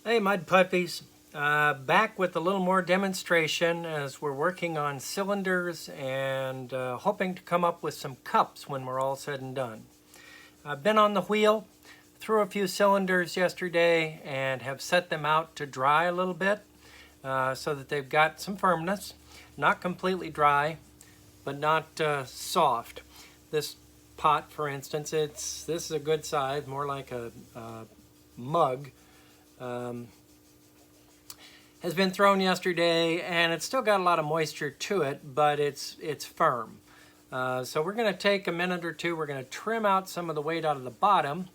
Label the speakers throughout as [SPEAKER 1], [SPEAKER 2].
[SPEAKER 1] Hey Mudpuppies, back with a little more demonstration as we're working on cylinders and hoping to come up with some cups when we're all said and done. I've been on the wheel, threw a few cylinders yesterday and have set them out to dry a little bit so that they've got some firmness. Not completely dry, but not soft. This pot, for instance, this is a good size, more like a mug. Has been thrown yesterday, and it's still got a lot of moisture to it, but it's firm. So we're going to take a minute or two. We're going to trim out some of the weight out of the bottom.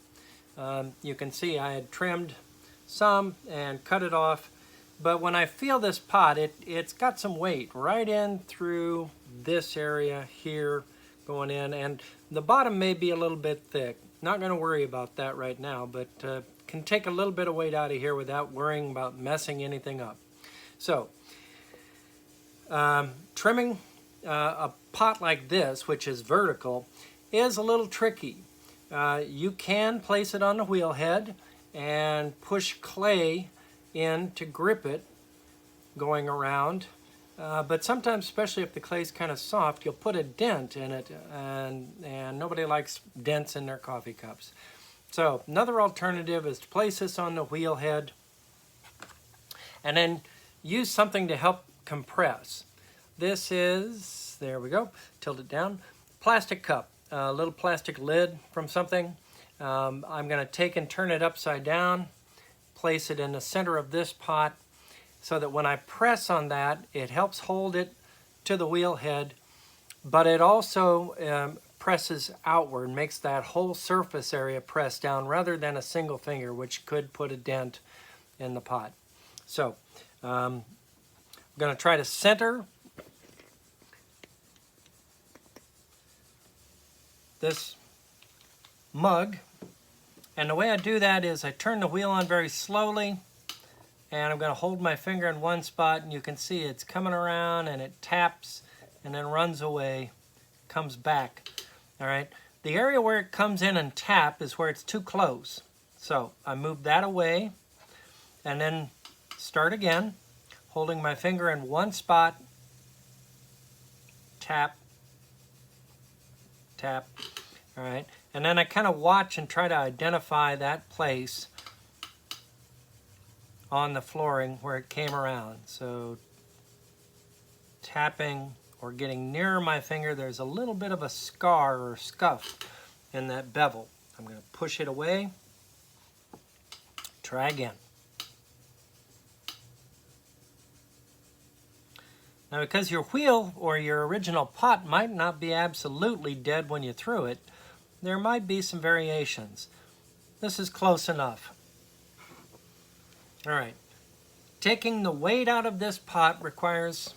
[SPEAKER 1] You can see I had trimmed some and cut it off, but when I feel this pot, it's got some weight right in through this area here going in, and the bottom may be a little bit thick. Not going to worry about that right now, but can take a little bit of weight out of here without worrying about messing anything up. So, trimming a pot like this, which is vertical, is a little tricky. You can place it on the wheel head and push clay in to grip it going around. But sometimes, especially if the clay's kind of soft, you'll put a dent in it, and nobody likes dents in their coffee cups. So another alternative is to place this on the wheel head and then use something to help compress. This is, there we go, tilt it down, plastic cup, a little plastic lid from something. I'm going to take and turn it upside down, place it in the center of this pot so that when I press on that, it helps hold it to the wheel head, but it also presses outward, makes that whole surface area press down rather than a single finger, which could put a dent in the pot. So I'm going to try to center this mug, and the way I do that is I turn the wheel on very slowly, and I'm going to hold my finger in one spot, and you can see it's coming around and it taps and then runs away, comes back. All right, the area where it comes in and tap is where it's too close. So I move that away and then start again, holding my finger in one spot, tap, tap, all right. And then I kind of watch and try to identify that place on the flooring where it came around. So tapping or getting nearer my finger, there's a little bit of a scar or scuff in that bevel. I'm going to push it away. Try again. Now, because your wheel or your original pot might not be absolutely dead when you threw it, there might be some variations. This is close enough. All right. Taking the weight out of this pot requires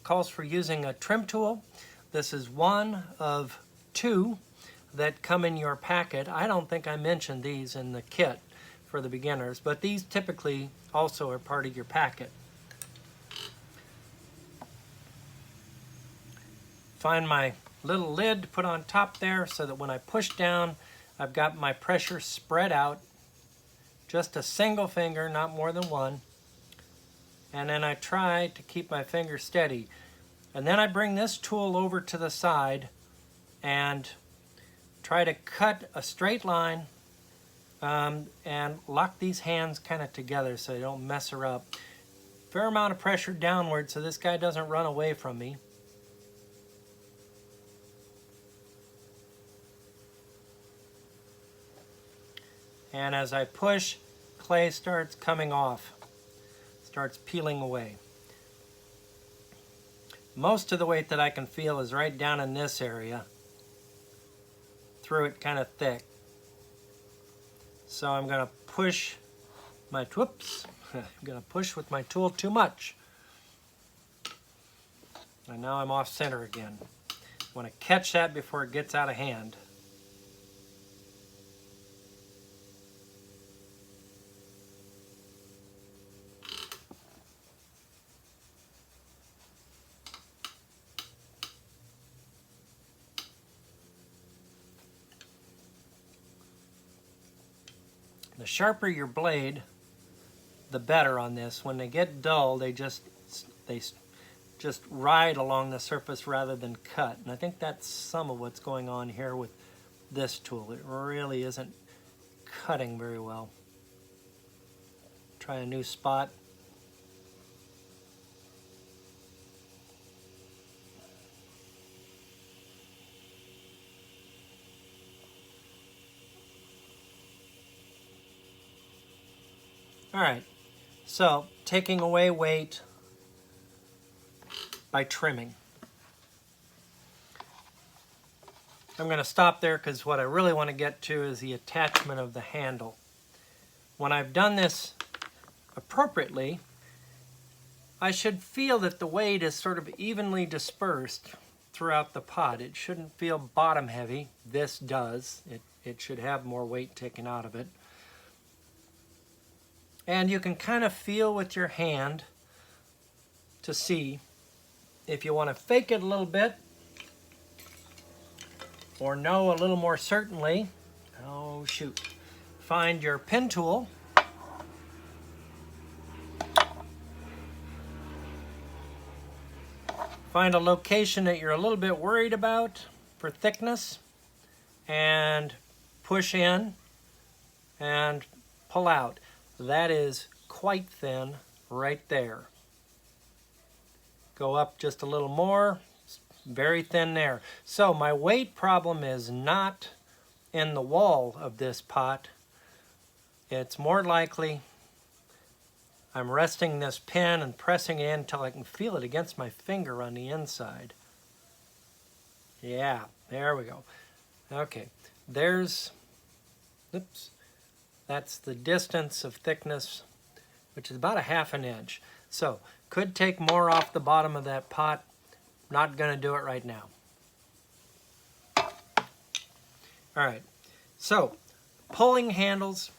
[SPEAKER 1] calls for using a trim tool. This is one of two that come in your packet. I don't think I mentioned these in the kit for the beginners, but these typically also are part of your packet. Find my little lid to put on top there so that when I push down, I've got my pressure spread out. Just a single finger, not more than one. And then I try to keep my finger steady. And then I bring this tool over to the side and try to cut a straight line and lock these hands kind of together so they don't mess her up. Fair amount of pressure downward so this guy doesn't run away from me. And as I push, clay starts coming off. Starts peeling away. Most of the weight that I can feel is right down in this area. Through it kind of thick. So I'm going to push my, whoops, I'm going to push with my tool too much. And now I'm off center again. I want to catch that before it gets out of hand. The sharper your blade, the better on this. When they get dull, they just ride along the surface rather than cut. And I think that's some of what's going on here with this tool. It really isn't cutting very well. Try a new spot. All right, so taking away weight by trimming. I'm going to stop there because what I really want to get to is the attachment of the handle. When I've done this appropriately, I should feel that the weight is sort of evenly dispersed throughout the pot. It shouldn't feel bottom heavy. This does. It should have more weight taken out of it. And you can kind of feel with your hand to see if you want to fake it a little bit or know a little more certainly. Oh shoot. Find your pin tool. Find a location that you're a little bit worried about for thickness and push in and pull out. That is quite thin right there. Go up just a little more, very thin there. So my weight problem is not in the wall of this pot. It's more likely I'm resting this pin and pressing it in until I can feel it against my finger on the inside. Yeah, there we go. Okay, there's, oops. That's the distance of thickness, which is about a ½ inch. So, could take more off the bottom of that pot. Not going to do it right now. All right, so pulling handles